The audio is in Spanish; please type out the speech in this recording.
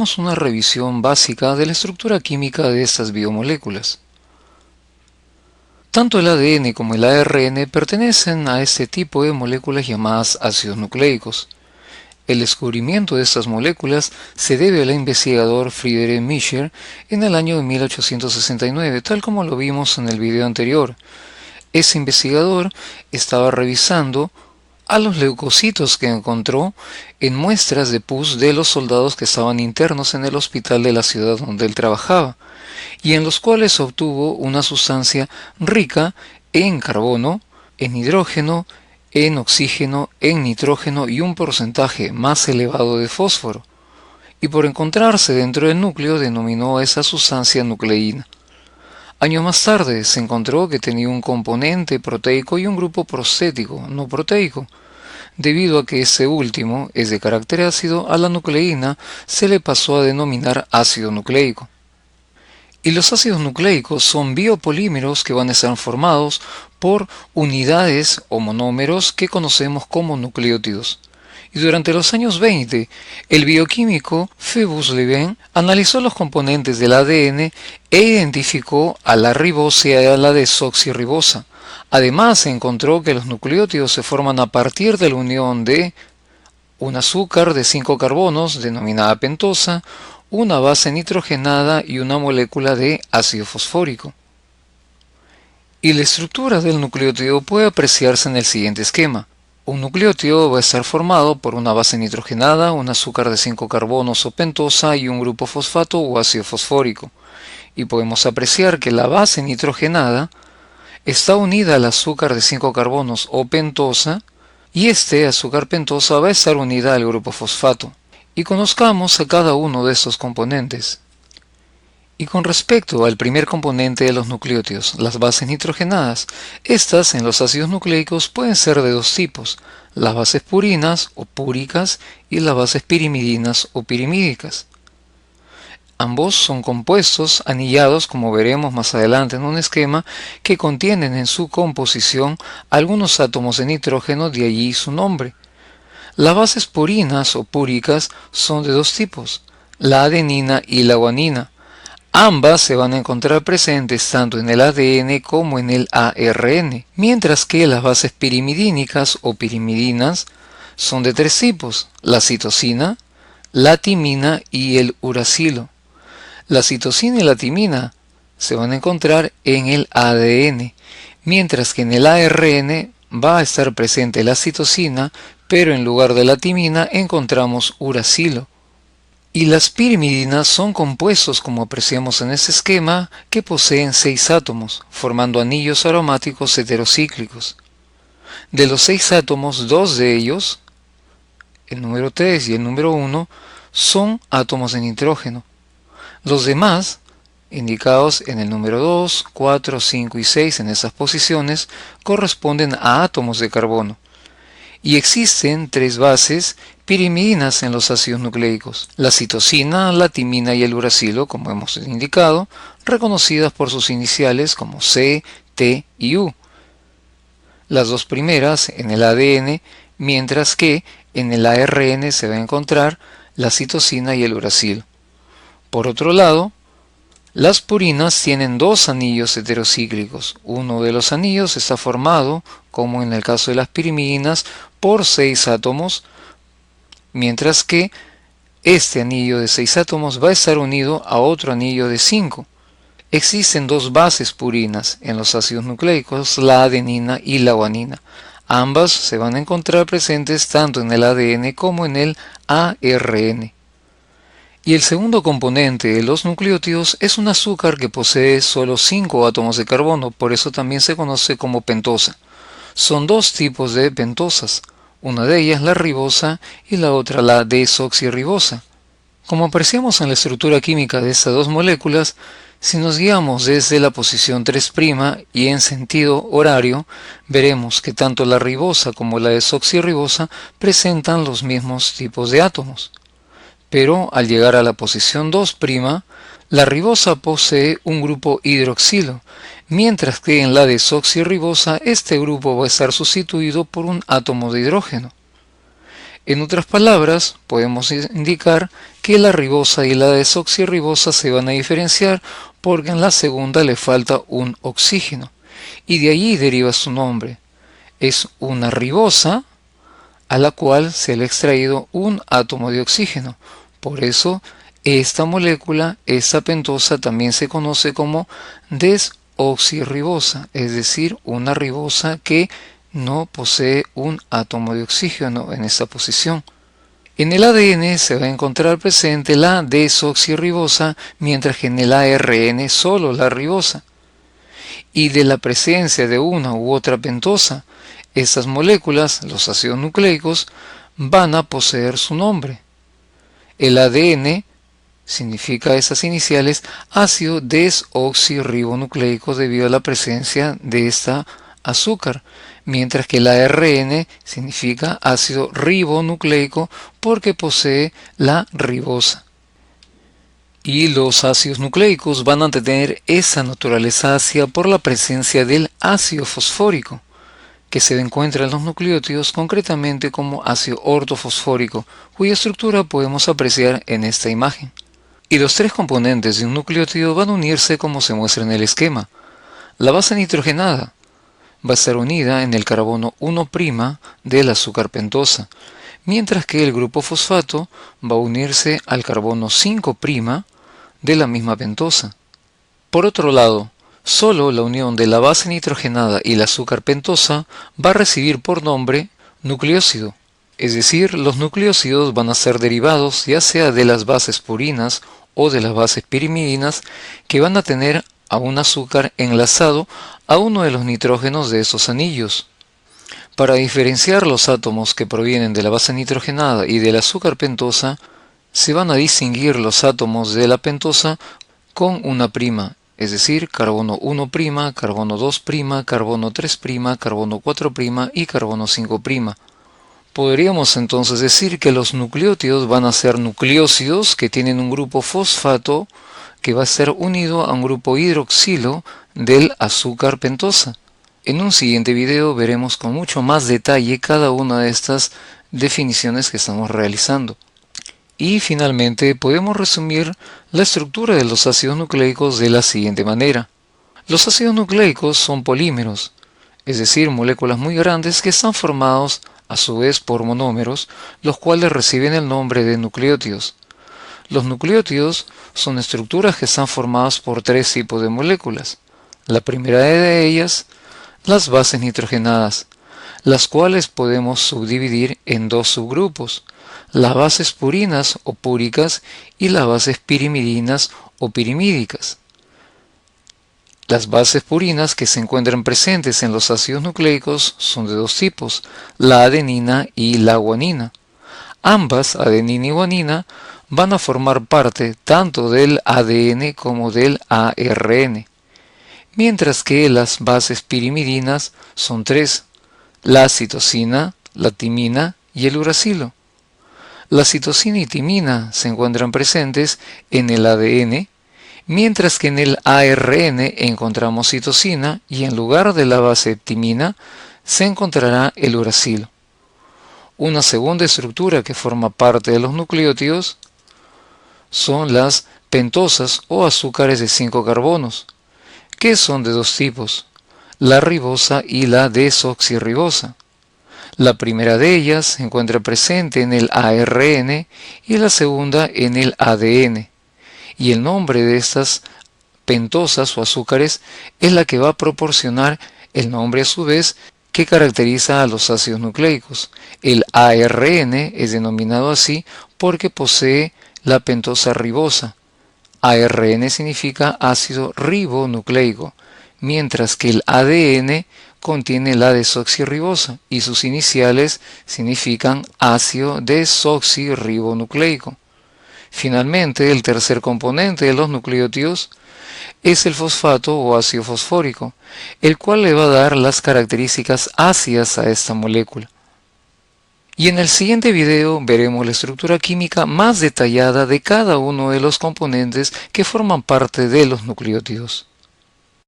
Hagamos una revisión básica de la estructura química de estas biomoléculas. Tanto el ADN como el ARN pertenecen a este tipo de moléculas llamadas ácidos nucleicos. El descubrimiento de estas moléculas se debe al investigador Friedrich Mischer en el año de 1869, tal como lo vimos en el video anterior. Ese investigador estaba revisando a los leucocitos que encontró en muestras de pus de los soldados que estaban internos en el hospital de la ciudad donde él trabajaba, y en los cuales obtuvo una sustancia rica en carbono, en hidrógeno, en oxígeno, en nitrógeno y un porcentaje más elevado de fósforo, y por encontrarse dentro del núcleo denominó a esa sustancia nucleína. Años más tarde se encontró que tenía un componente proteico y un grupo prostético no proteico. Debido a que ese último es de carácter ácido, a la nucleína se le pasó a denominar ácido nucleico. Y los ácidos nucleicos son biopolímeros que van a estar formados por unidades o monómeros que conocemos como nucleótidos. Y durante los años 20, el bioquímico Phoebus Leven analizó los componentes del ADN e identificó a la ribosa y a la desoxirribosa. Además, encontró que los nucleótidos se forman a partir de la unión de un azúcar de 5 carbonos, denominada pentosa, una base nitrogenada y una molécula de ácido fosfórico. Y la estructura del nucleótido puede apreciarse en el siguiente esquema. Un nucleótido va a estar formado por una base nitrogenada, un azúcar de 5 carbonos o pentosa y un grupo fosfato o ácido fosfórico. Y podemos apreciar que la base nitrogenada está unida al azúcar de 5 carbonos o pentosa, y este azúcar pentosa va a estar unida al grupo fosfato. Y conozcamos a cada uno de estos componentes. Y con respecto al primer componente de los nucleótidos, las bases nitrogenadas, estas en los ácidos nucleicos pueden ser de dos tipos, las bases purinas o púricas y las bases pirimidinas o pirimídicas. Ambos son compuestos anillados, como veremos más adelante en un esquema, que contienen en su composición algunos átomos de nitrógeno, de allí su nombre. Las bases purinas o púricas son de dos tipos, la adenina y la guanina. Ambas se van a encontrar presentes tanto en el ADN como en el ARN, mientras que las bases pirimidínicas o pirimidinas son de tres tipos, la citosina, la timina y el uracilo. La citosina y la timina se van a encontrar en el ADN, mientras que en el ARN va a estar presente la citosina, pero en lugar de la timina encontramos uracilo. Y las pirimidinas son compuestos, como apreciamos en este esquema, que poseen 6 átomos, formando anillos aromáticos heterocíclicos. De los 6 átomos, 2 de ellos, el número 3 y el número 1, son átomos de nitrógeno. Los demás, indicados en el número 2, 4, 5 y 6 en esas posiciones, corresponden a átomos de carbono. Y existen 3 bases pirimidinas en los ácidos nucleicos, la citosina, la timina y el uracilo, como hemos indicado, reconocidas por sus iniciales como C, T y U. Las dos primeras en el ADN, mientras que en el ARN se va a encontrar la citosina y el uracilo. Por otro lado, las purinas tienen 2 anillos heterocíclicos. Uno de los anillos está formado, como en el caso de las pirimidinas, por 6 átomos, mientras que este anillo de 6 átomos va a estar unido a otro anillo de 5. Existen 2 bases purinas en los ácidos nucleicos, la adenina y la guanina. Ambas se van a encontrar presentes tanto en el ADN como en el ARN. Y el segundo componente de los nucleótidos es un azúcar que posee solo 5 átomos de carbono, por eso también se conoce como pentosa. Son 2 tipos de pentosas, una de ellas la ribosa y la otra la desoxirribosa. Como apreciamos en la estructura química de estas dos moléculas, si nos guiamos desde la posición 3' y en sentido horario, veremos que tanto la ribosa como la desoxirribosa presentan los mismos tipos de átomos. Pero al llegar a la posición 2', la ribosa posee un grupo hidroxilo, mientras que en la desoxirribosa este grupo va a estar sustituido por un átomo de hidrógeno. En otras palabras, podemos indicar que la ribosa y la desoxirribosa se van a diferenciar porque en la segunda le falta un oxígeno, y de allí deriva su nombre. Es una ribosa a la cual se le ha extraído un átomo de oxígeno. Por eso, esta molécula, esta pentosa, también se conoce como desoxirribosa, es decir, una ribosa que no posee un átomo de oxígeno en esta posición. En el ADN se va a encontrar presente la desoxirribosa, mientras que en el ARN solo la ribosa. Y de la presencia de una u otra pentosa, estas moléculas, los ácidos nucleicos, van a poseer su nombre. El ADN significa esas iniciales ácido desoxirribonucleico debido a la presencia de esta azúcar, mientras que el ARN significa ácido ribonucleico porque posee la ribosa. Y los ácidos nucleicos van a tener esa naturaleza ácida por la presencia del ácido fosfórico, que se encuentra en los nucleótidos, concretamente como ácido ortofosfórico, cuya estructura podemos apreciar en esta imagen. Y los tres componentes de un nucleótido van a unirse como se muestra en el esquema. La base nitrogenada va a estar unida en el carbono 1' del azúcar pentosa, mientras que el grupo fosfato va a unirse al carbono 5' de la misma pentosa. Por otro lado, solo la unión de la base nitrogenada y el azúcar pentosa va a recibir por nombre nucleósido, es decir, los nucleósidos van a ser derivados ya sea de las bases purinas o de las bases pirimidinas que van a tener a un azúcar enlazado a uno de los nitrógenos de esos anillos. Para diferenciar los átomos que provienen de la base nitrogenada y del azúcar pentosa, se van a distinguir los átomos de la pentosa con una prima, es decir, carbono 1', carbono 2', carbono 3', carbono 4' y carbono 5'. Podríamos entonces decir que los nucleótidos van a ser nucleósidos que tienen un grupo fosfato que va a ser unido a un grupo hidroxilo del azúcar pentosa. En un siguiente video veremos con mucho más detalle cada una de estas definiciones que estamos realizando. Y finalmente podemos resumir la estructura de los ácidos nucleicos de la siguiente manera. Los ácidos nucleicos son polímeros, es decir, moléculas muy grandes que están formados a su vez por monómeros, los cuales reciben el nombre de nucleótidos. Los nucleótidos son estructuras que están formadas por tres tipos de moléculas. La primera de ellas, las bases nitrogenadas, las cuales podemos subdividir en dos subgrupos, las bases purinas o púricas y las bases pirimidinas o pirimídicas. Las bases purinas que se encuentran presentes en los ácidos nucleicos son de dos tipos, la adenina y la guanina. Ambas, adenina y guanina, van a formar parte tanto del ADN como del ARN, mientras que las bases pirimidinas son tres, la citosina, la timina y el uracilo. La citosina y timina se encuentran presentes en el ADN, mientras que en el ARN encontramos citosina y en lugar de la base timina se encontrará el uracilo. Una segunda estructura que forma parte de los nucleótidos son las pentosas o azúcares de 5 carbonos, que son de dos tipos, la ribosa y la desoxirribosa. La primera de ellas se encuentra presente en el ARN y la segunda en el ADN. Y el nombre de estas pentosas o azúcares es la que va a proporcionar el nombre a su vez que caracteriza a los ácidos nucleicos. El ARN es denominado así porque posee la pentosa ribosa. ARN significa ácido ribonucleico, mientras que el ADN contiene la desoxirribosa y sus iniciales significan ácido desoxirribonucleico. Finalmente, el tercer componente de los nucleótidos es el fosfato o ácido fosfórico, el cual le va a dar las características ácidas a esta molécula. Y en el siguiente video veremos la estructura química más detallada de cada uno de los componentes que forman parte de los nucleótidos.